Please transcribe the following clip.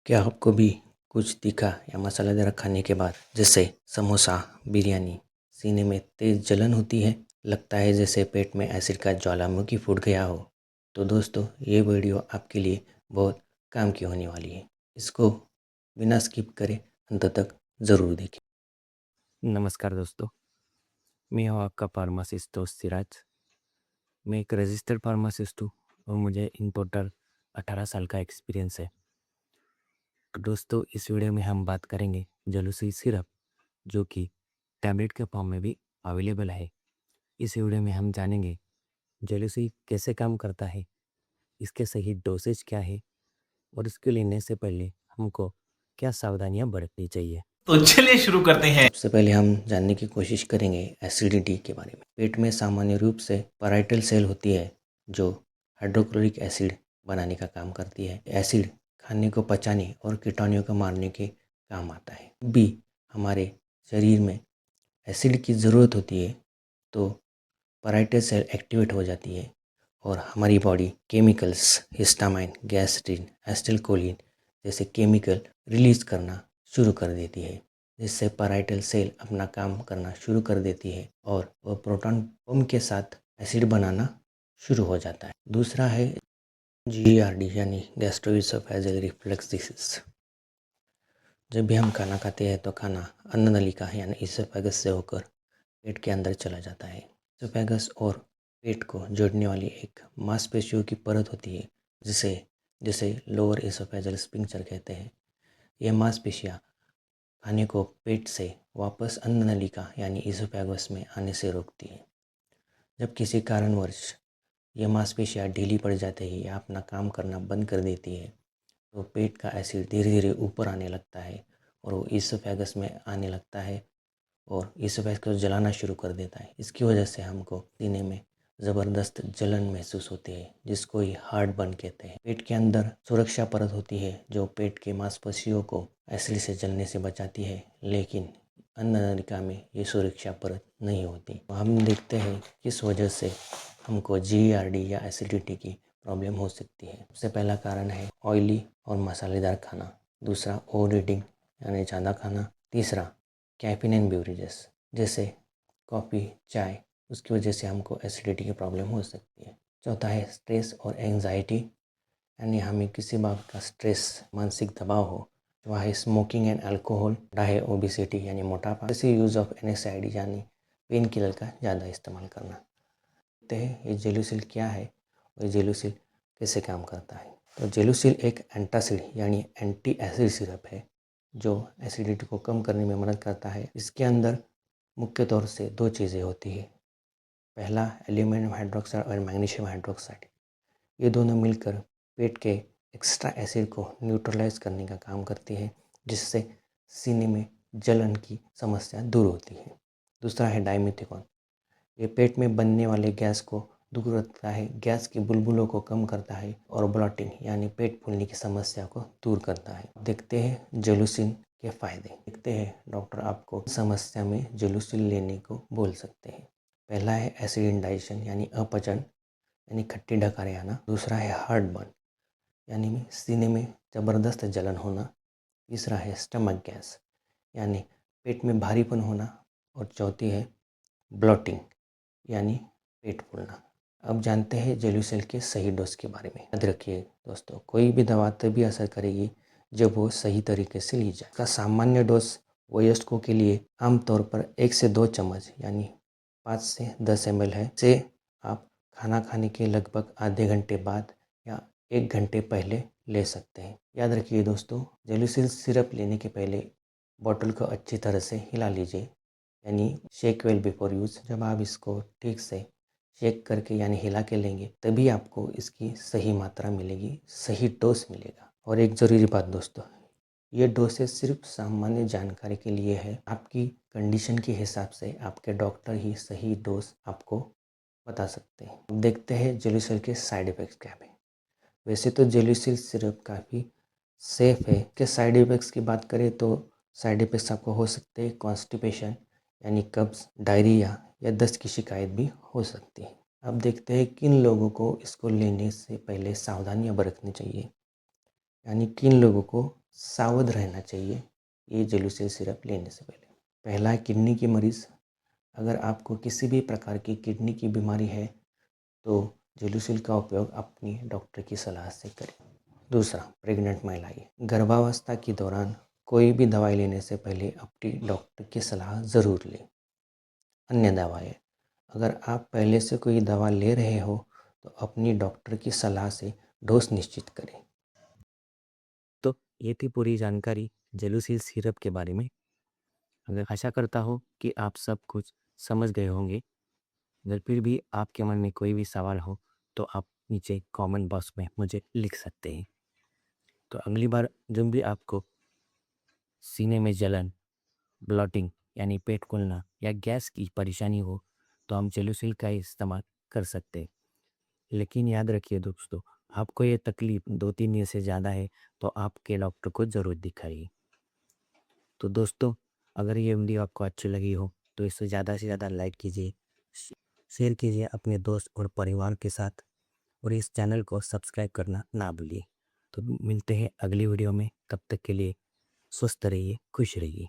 क्या आपको भी कुछ तीखा या मसालेदार खाने के बाद जैसे समोसा, बिरयानी, सीने में तेज जलन होती है? लगता है जैसे पेट में एसिड का ज्वालामुखी फूट गया हो। तो दोस्तों, ये वीडियो आपके लिए बहुत काम की होने वाली है। इसको बिना स्किप करे अंत तक ज़रूर देखें। नमस्कार दोस्तों, मैं हूँ आपका फार्मासिस्ट दोस्त सिराज। मैं एक रजिस्टर्ड फार्मासिस्ट हूँ और मुझे इन टोटल 18 साल का एक्सपीरियंस है। तो दोस्तों, इस वीडियो में हम बात करेंगे जलूसी सिरप, जो कि टैबलेट के फॉर्म में भी अवेलेबल है। इस वीडियो में हम जानेंगे जलूसी कैसे काम करता है, इसके सही डोसेज क्या है और इसको लेने से पहले हमको क्या सावधानियाँ बरतनी चाहिए। तो चलिए शुरू करते हैं। सबसे पहले हम जानने की कोशिश करेंगे एसिडिटी के बारे में। पेट में सामान्य रूप से पैराइटल सेल होती है जो हाइड्रोक्लोरिक एसिड बनाने का काम करती है। एसिड खाने को पचाने और कीटाणुओं को मारने के काम आता है। भी हमारे शरीर में एसिड की ज़रूरत होती है तो पैराइटल सेल एक्टिवेट हो जाती है और हमारी body chemicals histamine, gastrin, acetylcholine जैसे केमिकल रिलीज करना शुरू कर देती है, जिससे पैराइटल सेल अपना काम करना शुरू कर देती है और वह प्रोटॉन पंप के साथ एसिड बनाना शुरू हो जाता है। दूसरा है GERD यानी गैस्ट्रोइसोफेजियल रिफ्लक्स डिसीज। जब भी हम खाना खाते हैं तो खाना अन्न नलिका यानी इसोफेगस से होकर पेट के अंदर चला जाता है। इसोफेगस और पेट को जोड़ने वाली एक मांसपेशियों की परत होती है जिसे लोअर इसोफेजियल स्फिंक्टर कहते हैं। यह मांसपेशियाँ खाने को पेट से वापस अन्न नलिका यानी इसोफेगस में आने से रोकती है। जब किसी कारणवश यह मांसपेशियाँ ढीली पड़ जाती है या अपना काम करना बंद कर देती है तो पेट का एसिड धीरे धीरे ऊपर आने लगता है और वो इसोफेगस में आने लगता है और इसोफेगस को जलाना शुरू कर देता है। इसकी वजह से हमको सीने में ज़बरदस्त जलन महसूस होती है, जिसको ही हार्ट बर्न कहते हैं। पेट के अंदर सुरक्षा परत होती है जो पेट के मांसपेशियों को एसिड से जलने से बचाती है, लेकिन अन्न नलिका में ये सुरक्षा परत नहीं होती। तो हम देखते हैं किस वजह से हमको GERD या एसिडिटी की प्रॉब्लम हो सकती है। सबसे पहला कारण है ऑयली और मसालेदार खाना। दूसरा ओवर ईटिंग यानी ज़्यादा खाना। तीसरा कैफीन एंड बेवरेजेस जैसे कॉफ़ी, चाय, उसकी वजह से हमको एसिडिटी की प्रॉब्लम हो सकती है। चौथा है स्ट्रेस और एंजाइटी यानी हमें किसी बात का स्ट्रेस, मानसिक दबाव हो। वह है स्मोकिंग एंड अल्कोहल। है ओबिसिटी यानी मोटापा। जैसे यूज़ ऑफ NSAID यानी पेन किलर का ज़्यादा इस्तेमाल करना। देखते हैं ये जेलुसिल क्या है और जेलुसिल कैसे काम करता है। तो जेलुसिल एक एंटासिड यानी एंटी एसिड सिरप है जो एसिडिटी को कम करने में मदद करता है। इसके अंदर मुख्य तौर से दो चीज़ें होती है। पहला एल्यूमिनियम हाइड्रोक्साइड और मैग्नीशियम हाइड्रोक्साइड। ये दोनों मिलकर पेट के एक्स्ट्रा एसिड को न्यूट्रलाइज करने का काम करती है, जिससे सीने में जलन की समस्या दूर होती है। दूसरा है डाइमेथिकॉन। ये पेट में बनने वाले गैस को दूर रखता है, गैस की बुलबुलों को कम करता है और ब्लॉटिंग यानी पेट फूलने की समस्या को दूर करता है। देखते हैं जेलुसिन के फायदे। देखते हैं डॉक्टर आपको समस्या में जेलुसिन लेने को बोल सकते हैं। पहला है एसिड इंडाइजेशन यानी अपचन यानी खट्टी डकारें आना। दूसरा है हार्ट बर्न यानी सीने में ज़बरदस्त जलन होना। तीसरा है स्टमक गैस यानी पेट में भारीपन होना। और चौथी है ब्लॉटिंग यानी पेट फूलना। अब जानते हैं जेलुसिल के सही डोज के बारे में। याद रखिए दोस्तों, कोई भी दवा तभी असर करेगी जब वो सही तरीके से ली जाए। इसका सामान्य डोज वयस्कों के लिए आमतौर पर 1 से 2 चम्मच यानी 5 से 10 ml है। से आप खाना खाने के लगभग आधे घंटे बाद या 1 घंटे पहले ले सकते हैं। याद रखिए दोस्तों, जेलुसिल सिरप लेने के पहले बॉटल को अच्छी तरह से हिला लीजिए यानी शेक वेल बिफोर यूज़। जब आप इसको ठीक से शेक करके यानी हिला के लेंगे तभी आपको इसकी सही मात्रा मिलेगी, सही डोज मिलेगा। और एक ज़रूरी बात दोस्तों, ये डोसेज सिर्फ सामान्य जानकारी के लिए है। आपकी कंडीशन के हिसाब से आपके डॉक्टर ही सही डोज आपको बता सकते हैं। अब देखते हैं जेलुसिल के साइड इफ़ेक्ट्स क्या है। वैसे तो जेलुसिल सिरप काफ़ी सेफ़ है। के साइड इफ़ेक्ट्स की बात करें तो साइड इफ़ेक्ट्स आपको हो सकते हैं कॉन्स्टिपेशन यानी कब्ज़, डायरिया या दस्त की शिकायत भी हो सकती है। अब देखते हैं किन लोगों को इसको लेने से पहले सावधानियां बरतनी चाहिए, यानी किन लोगों को सावध रहना चाहिए ये जेलुसिल सिरप लेने से पहले। पहला है किडनी के मरीज़। अगर आपको किसी भी प्रकार की किडनी की बीमारी है तो जेलुसिल का उपयोग अपनी डॉक्टर की सलाह से करें। दूसरा, प्रेग्नेंट महिलाएं गर्भावस्था के दौरान कोई भी दवाई लेने से पहले अपनी डॉक्टर की सलाह ज़रूर लें। अन्य दवाएं, अगर आप पहले से कोई दवा ले रहे हो तो अपनी डॉक्टर की सलाह से डोज निश्चित करें। तो ये थी पूरी जानकारी जेलुसिल सिरप के बारे में। अगर आशा करता हूँ कि आप सब कुछ समझ गए होंगे। अगर फिर भी आपके मन में कोई भी सवाल हो तो आप नीचे कमेंट बॉक्स में मुझे लिख सकते हैं। तो अगली बार जब भी आपको सीने में जलन, ब्लॉटिंग यानी पेट फूलना या गैस की परेशानी हो तो हम जेलुसिल का इस्तेमाल कर सकते हैं। लेकिन याद रखिए दोस्तों, आपको ये तकलीफ 2-3 दिन से ज़्यादा है तो आपके डॉक्टर को ज़रूर दिखाइए। तो दोस्तों, अगर ये वीडियो आपको अच्छी लगी हो तो इसे ज़्यादा से ज़्यादा लाइक कीजिए, शेयर कीजिए अपने दोस्त और परिवार के साथ, और इस चैनल को सब्सक्राइब करना ना भूलिए। तो मिलते हैं अगली वीडियो में, तब तक के लिए स्वस्थ रहिए, खुश रहिए।